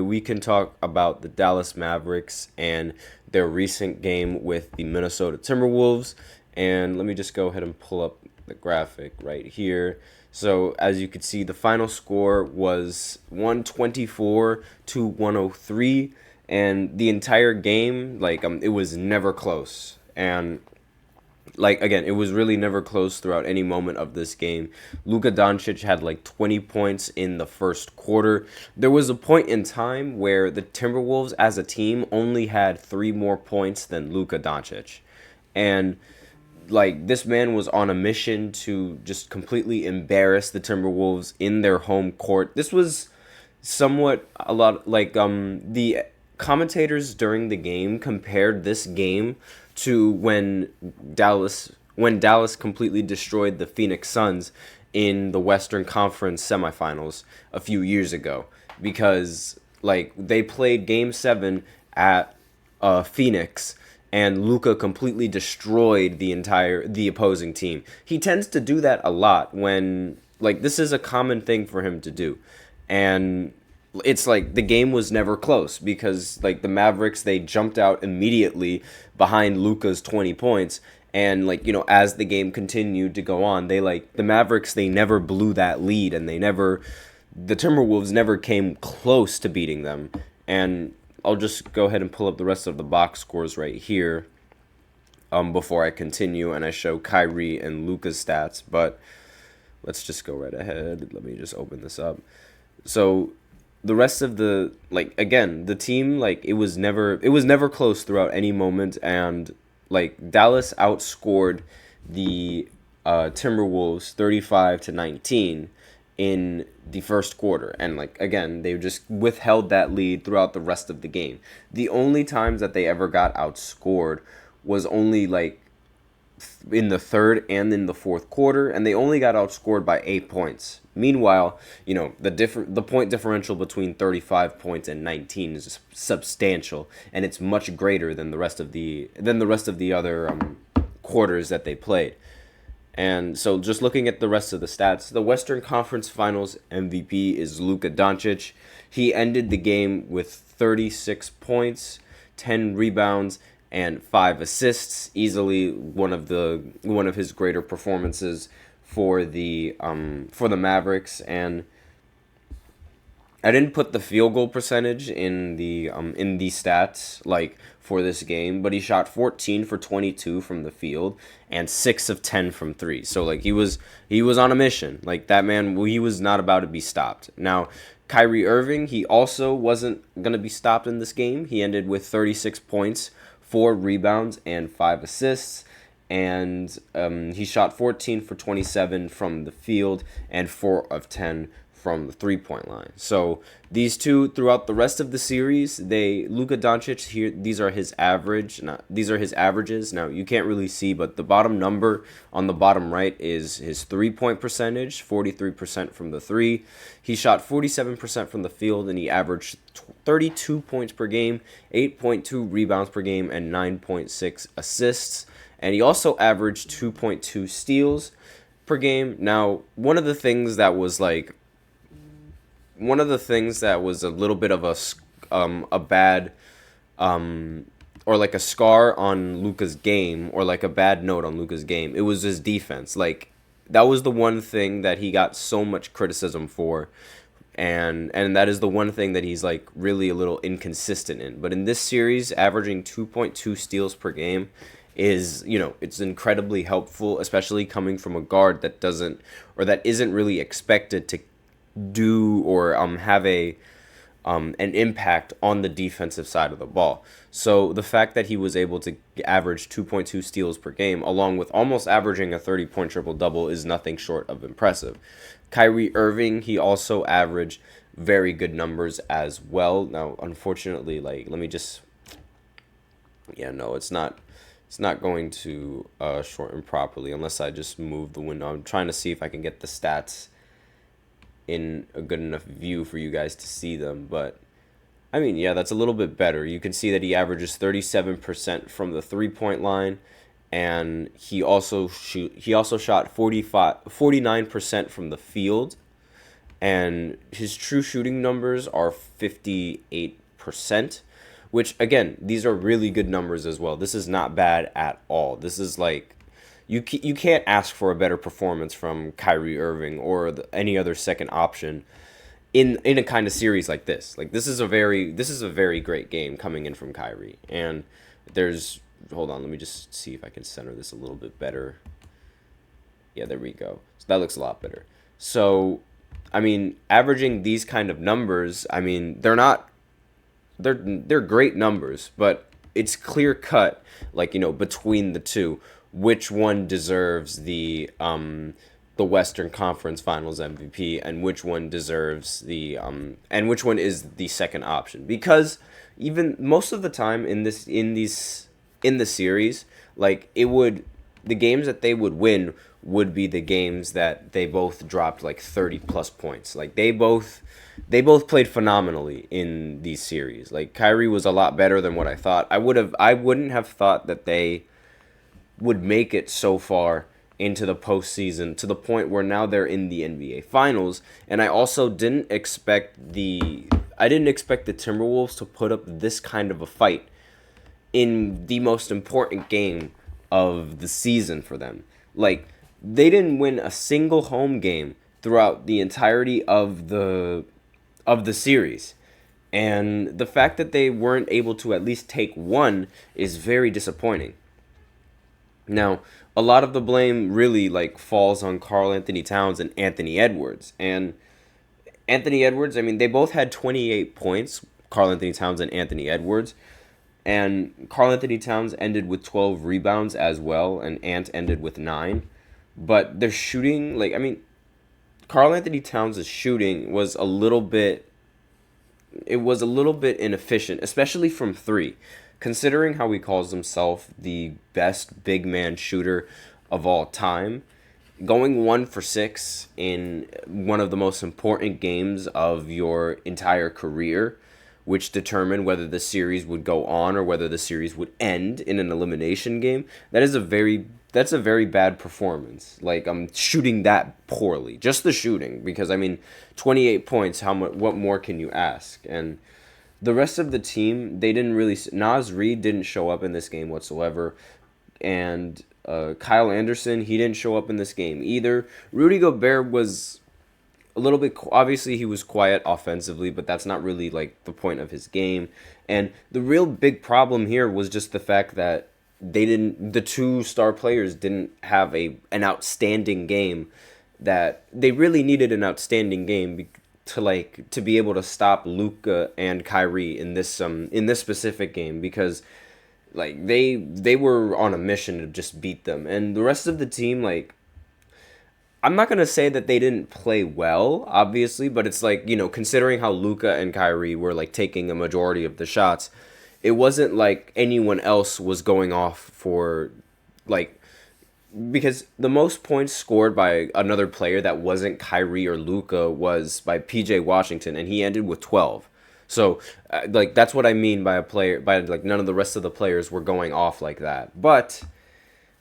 We can talk about the Dallas Mavericks and their recent game with the Minnesota Timberwolves. And let me just go ahead and pull up the graphic right here. So, as you can see, the final score was 124 to 103. And the entire game, it was never close. And again, it was really never close throughout any moment of this game. Luka Doncic had 20 points in the first quarter. There was a point in time where the Timberwolves as a team only had 3 more points than Luka Doncic. And this man was on a mission to just completely embarrass the Timberwolves in their home court. This was somewhat a lot the commentators during the game compared this game to when Dallas completely destroyed the Phoenix Suns in the Western Conference semifinals a few years ago, because they played game 7 at Phoenix, and Luka completely destroyed the opposing team. He tends to do that a lot when this is a common thing for him to do. And it's the game was never close because the Mavericks, they jumped out immediately behind Luka's 20 points, and as the game continued to go on, the Mavericks, they never blew that lead, and the Timberwolves never came close to beating them. And I'll just go ahead and pull up the rest of the box scores right here before I continue and I show Kyrie and Luka's stats, but let's just go right ahead. Let me just open this up. So the rest of the again, the team, it was never close throughout any moment, and Dallas outscored the Timberwolves 35-19 in the first quarter, and again, they just withheld that lead throughout the rest of the game. The only times that they ever got outscored was only in the third and in the fourth quarter, and they only got outscored by 8 points. Meanwhile, the point differential between 35 points and 19 is substantial, and it's much greater than the rest of the other quarters that they played. And so, just looking at the rest of the stats, the Western Conference Finals MVP is Luka Doncic. He ended the game with 36 points, 10 rebounds, and 5 assists. Easily one of his greater performances for the Mavericks. And I didn't put the field goal percentage in the stats for this game, but he shot 14 for 22 from the field and 6 of 10 from 3. So he was on a mission. That man, he was not about to be stopped. Now, Kyrie Irving, he also wasn't going to be stopped in this game. He ended with 36 points, 4 rebounds, and 5 assists. And he shot 14 for 27 from the field and 4 of 10 from the 3-point line. So these two, throughout the rest of the series, Luka Doncic here, these are his averages. Now you can't really see, but the bottom number on the bottom right is his 3-point percentage, 43% from the 3. He shot 47% from the field, and he averaged 32 points per game, 8.2 rebounds per game, and 9.6 assists. And he also averaged 2.2 steals per game. Now, one of the things that was a little bit of a bad or a scar on Luka's game, or a bad note on Luka's game, it was his defense. That was the one thing that he got so much criticism for, and that is the one thing that he's really a little inconsistent in. But in this series, averaging 2.2 steals per game is, it's incredibly helpful, especially coming from a guard that isn't really expected to do or have an impact on the defensive side of the ball. So the fact that he was able to average 2.2 steals per game, along with almost averaging a 30-point triple-double, is nothing short of impressive. Kyrie Irving, he also averaged very good numbers as well. Now, unfortunately, it's not going to shorten properly unless I just move the window. I'm trying to see if I can get the stats in a good enough view for you guys to see them, but I mean, yeah, that's a little bit better. You can see that he averages 37% from the 3-point line, and he also shot 49% from the field, and his true shooting numbers are 58%, which again, these are really good numbers as well. This is not bad at all. This is like you can't ask for a better performance from Kyrie Irving or any other second option in a kind of series like this. Like this is a very great game coming in from Kyrie. And there's hold on, let me just see if I can center this a little bit better. Yeah, there we go. So that looks a lot better. So, I mean, averaging these kind of numbers, I mean, they're great numbers, but it's clear cut, like, between the two, which one deserves the Western Conference Finals MVP and which one deserves and which one is the second option. Because even most of the time in the series, like the games that they would win would be the games that they both dropped like 30 plus points. Like they both played phenomenally in these series. Like Kyrie was a lot better than what I thought. I wouldn't have thought that they would make it so far into the postseason, to the point where now they're in the NBA Finals. And I also didn't expect the Timberwolves to put up this kind of a fight in the most important game of the season for them. Like, they didn't win a single home game throughout the entirety of the series. And the fact that they weren't able to at least take one is very disappointing. Now, a lot of the blame really like falls on Karl Anthony Towns and Anthony Edwards. And Anthony Edwards, I mean, they both had 28 points, Karl Anthony Towns and Anthony Edwards. And Karl Anthony Towns ended with 12 rebounds as well, and Ant ended with 9. But their shooting, like, I mean, Karl Anthony Towns' shooting was a little bit inefficient, especially from 3. Considering how he calls himself the best big man shooter of all time, going 1 for 6 in one of the most important games of your entire career, which determined whether the series would go on or whether the series would end in an elimination game, that's a very bad performance. Like, I'm shooting that poorly, just the shooting, because I mean, 28 points. What more can you ask? And the rest of the team, they didn't really. Naz Reid didn't show up in this game whatsoever, and Kyle Anderson, he didn't show up in this game either. Rudy Gobert was a little bit. Obviously, he was quiet offensively, but that's not really like the point of his game. And the real big problem here was just the fact that the 2 star players didn't have an outstanding game. That they really needed an outstanding game to be able to stop Luka and Kyrie in this specific game, because like they were on a mission to just beat them. And the rest of the team, like, I'm not going to say that they didn't play well, obviously, but it's like, considering how Luka and Kyrie were like taking a majority of the shots, it wasn't like anyone else was going off for like, because the most points scored by another player that wasn't Kyrie or Luka was by PJ Washington, and he ended with 12. So, like, that's what I mean by like, none of the rest of the players were going off like that. But,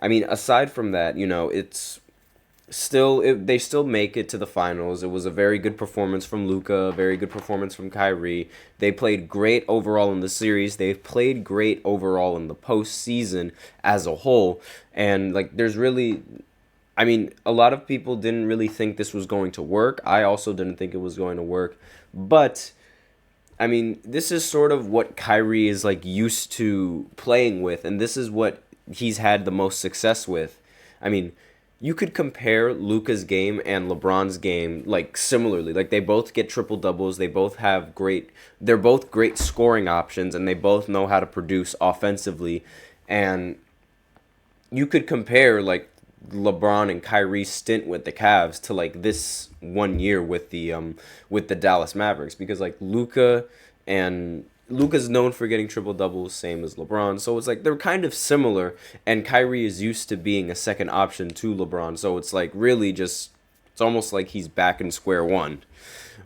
I mean, aside from that, it's they still make it to the finals. It was a very good performance from Luka, a very good performance from Kyrie. They played great overall in the series. They've played great overall in the postseason as a whole. And like, I mean, a lot of people didn't really think this was going to work. I also didn't think it was going to work. But I mean, this is sort of what Kyrie is like used to playing with, and this is what he's had the most success with. I mean, you could compare Luka's game and LeBron's game like similarly. Like, they both get triple doubles. They're both great scoring options, and they both know how to produce offensively. And you could compare like LeBron and Kyrie's stint with the Cavs to like this 1 year with the Dallas Mavericks, because like Luka's known for getting triple doubles, same as LeBron. So it's like they're kind of similar, and Kyrie is used to being a second option to LeBron. So it's like really it's almost like he's back in square one,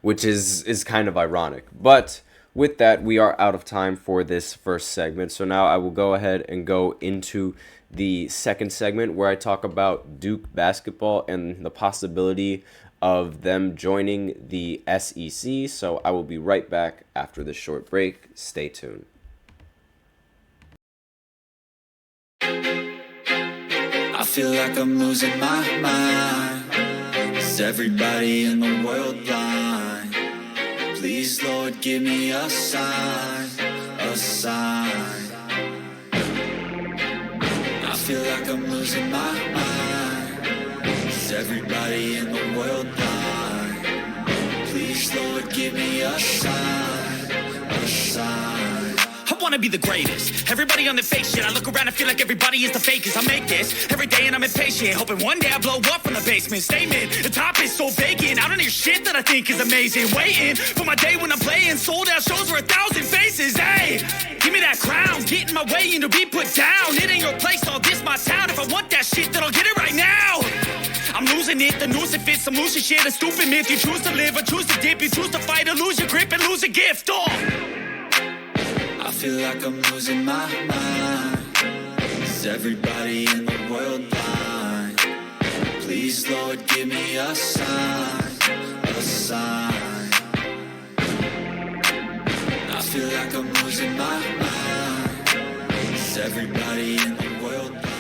which is kind of ironic. But with that, we are out of time for this first segment. So now I will go ahead and go into the second segment, where I talk about Duke basketball and the possibility of them joining the SEC. So I will be right back after this short break. Stay tuned. I feel like I'm losing my mind. Is everybody in the world blind? Please, Lord, give me a sign, a sign. I feel like I'm losing my mind. Is everybody in the world blind? Please, Lord, give me a sign, a sign. I wanna be the greatest. Everybody on their fake shit. I look around and feel like everybody is the fakest. I make this every day and I'm impatient, hoping one day I blow up from the basement. Statement, the top is so vacant. I don't hear shit that I think is amazing. Waiting for my day when I'm playing sold out shows for 1,000 faces. Hey, give me that crown. Get in my way and to be put down. It ain't your place, all this my town. If I want that shit, then I'll get it right now. I'm losing it, the noose it fits. I'm losing shit, a stupid myth. You choose to live or choose to dip. You choose to fight or lose your grip and lose a gift. I feel like I'm losing my mind. Is everybody in the world blind? Please, Lord, give me a sign, a sign. I feel like I'm losing my mind. Is everybody in the world blind?